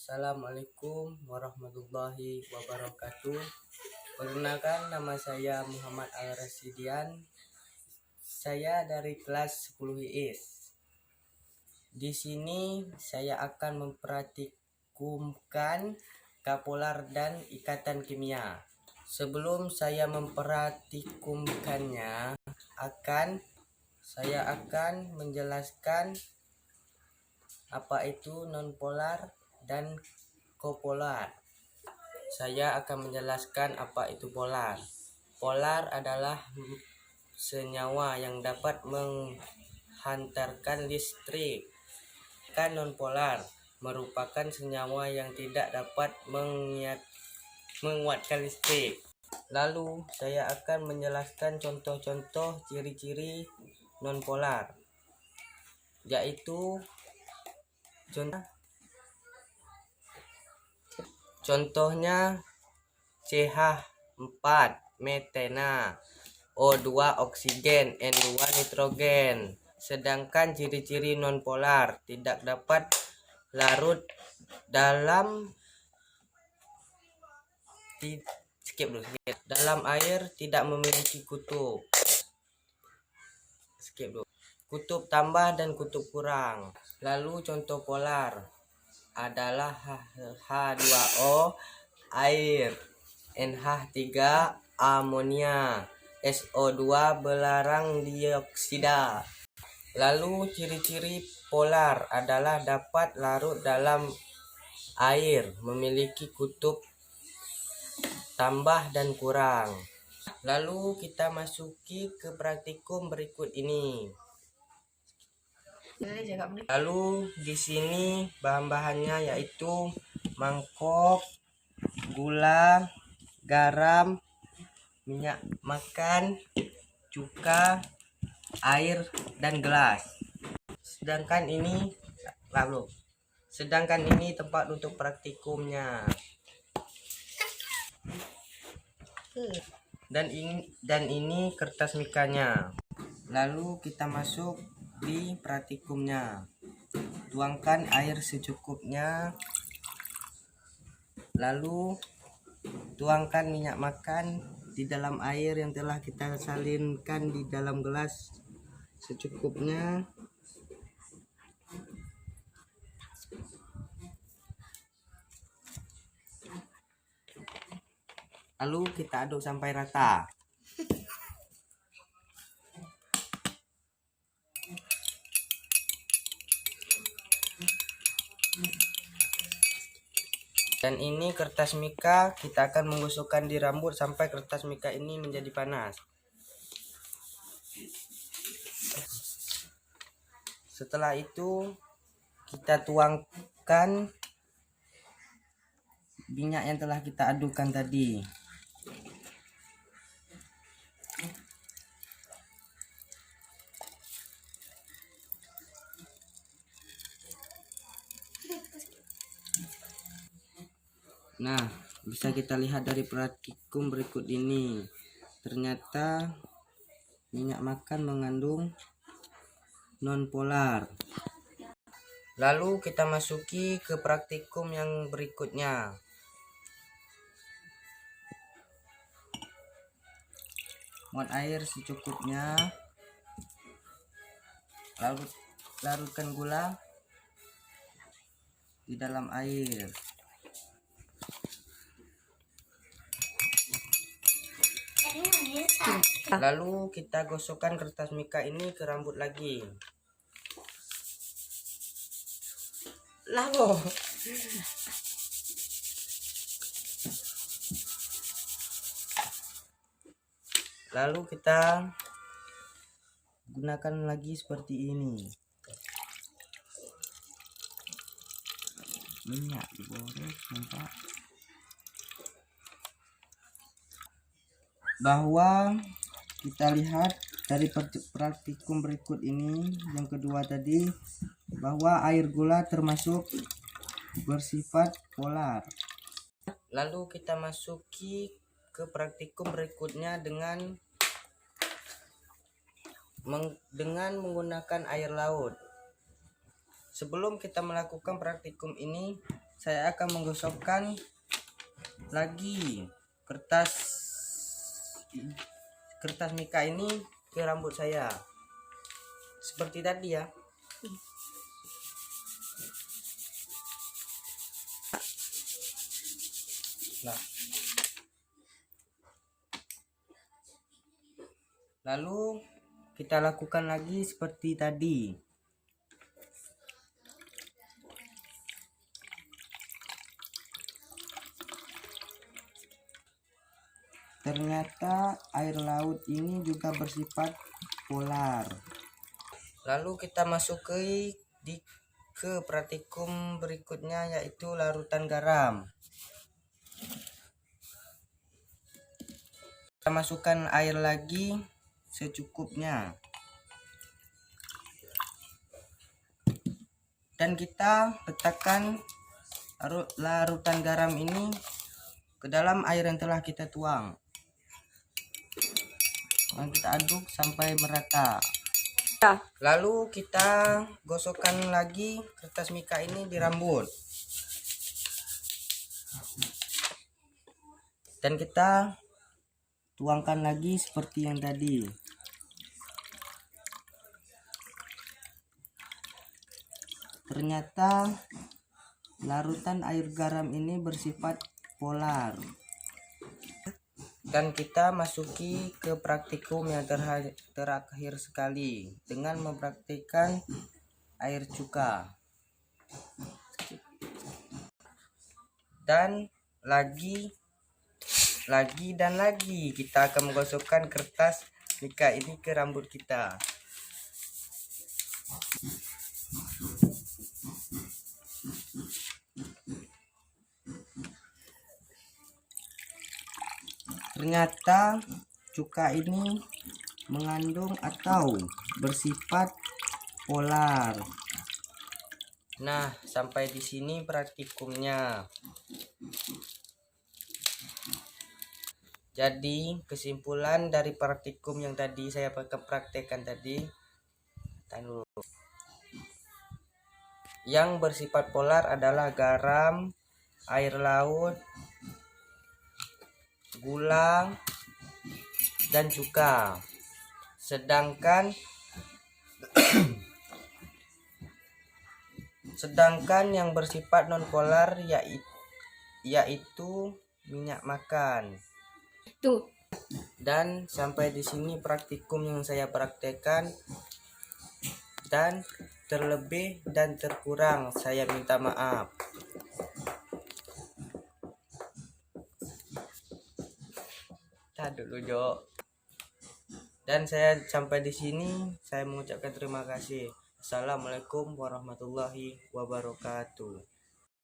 Assalamualaikum warahmatullahi wabarakatuh. Perkenalkan, nama saya Muhammad Al-Rasidian. Saya dari kelas 10 IIS. Di sini saya akan mempraktikumkan kapolar dan ikatan kimia. Sebelum saya mempraktikumkannya, saya akan menjelaskan apa itu nonpolar dan kopolar. Saya akan menjelaskan apa itu polar. Polar adalah senyawa yang dapat menghantarkan listrik. Kan nonpolar merupakan senyawa yang tidak dapat menguatkan listrik. Lalu saya akan menjelaskan contoh-contoh ciri-ciri nonpolar, yaitu contohnya CH4 metana, O2 oksigen, N2 nitrogen. Sedangkan ciri-ciri nonpolar tidak dapat larut dalam air, tidak memiliki kutub tambah dan kutub kurang. Lalu contoh polar adalah H2O air, NH3 amonia, SO2 belerang dioksida. Lalu ciri-ciri polar adalah dapat larut dalam air, memiliki kutub tambah dan kurang. Lalu kita masuki ke praktikum berikut ini. Lalu di sini bahan-bahannya yaitu mangkok, gula, garam, minyak makan, cuka, air, dan gelas. Sedangkan ini tempat untuk praktikumnya. Dan ini kertas mikanya. Lalu kita masuk di praktikumnya. Tuangkan air secukupnya. Lalu tuangkan minyak makan di dalam air yang telah kita salinkan di dalam gelas secukupnya. Lalu kita aduk sampai rata. Dan ini kertas mika, kita akan menggosokkan di rambut sampai kertas mika ini menjadi panas. Setelah itu kita tuangkan minyak yang telah kita adukkan tadi. Nah, bisa kita lihat dari praktikum berikut ini. Ternyata minyak makan mengandung nonpolar. Lalu kita masuki ke praktikum yang berikutnya. Muat air secukupnya. Larutkan gula di dalam air. Lalu kita gosokkan kertas mika ini ke rambut lagi. Lalu kita gunakan lagi seperti ini. Minyak digoreng sampai bahwa kita lihat dari praktikum berikut ini, yang kedua tadi, bahwa air gula termasuk bersifat polar. Lalu kita masuki ke praktikum berikutnya dengan menggunakan air laut. Sebelum kita melakukan praktikum ini, saya akan menggosokkan lagi kertas mika ini ke rambut saya seperti tadi ya. Nah, lalu kita lakukan lagi seperti tadi. Ternyata air laut ini juga bersifat polar. Lalu kita masuk ke praktikum berikutnya, yaitu larutan garam. Kita masukkan air lagi secukupnya. Dan kita letakkan larutan garam ini ke dalam air yang telah kita tuang. Dan kita aduk sampai merata. Lalu kita gosokkan lagi kertas mika ini di rambut. Dan kita tuangkan lagi seperti yang tadi. Ternyata larutan air garam ini bersifat polar. Dan kita masuki ke praktikum yang terakhir sekali dengan mempraktikkan air cuka. Dan lagi kita akan menggosokkan kertas mika ini ke rambut kita. Ternyata cuka ini mengandung atau bersifat polar. Nah, sampai di sini praktikumnya. Jadi, kesimpulan dari praktikum yang tadi saya praktekkan tadi, yang bersifat polar adalah garam, air laut, gula, dan cuka. Sedangkan yang bersifat non polar yaitu minyak makan. Dan sampai di sini praktikum yang saya praktekkan, dan terlebih dan terkurang saya minta maaf. Dulu Jo. Dan saya sampai di sini saya mengucapkan terima kasih. Assalamualaikum warahmatullahi wabarakatuh.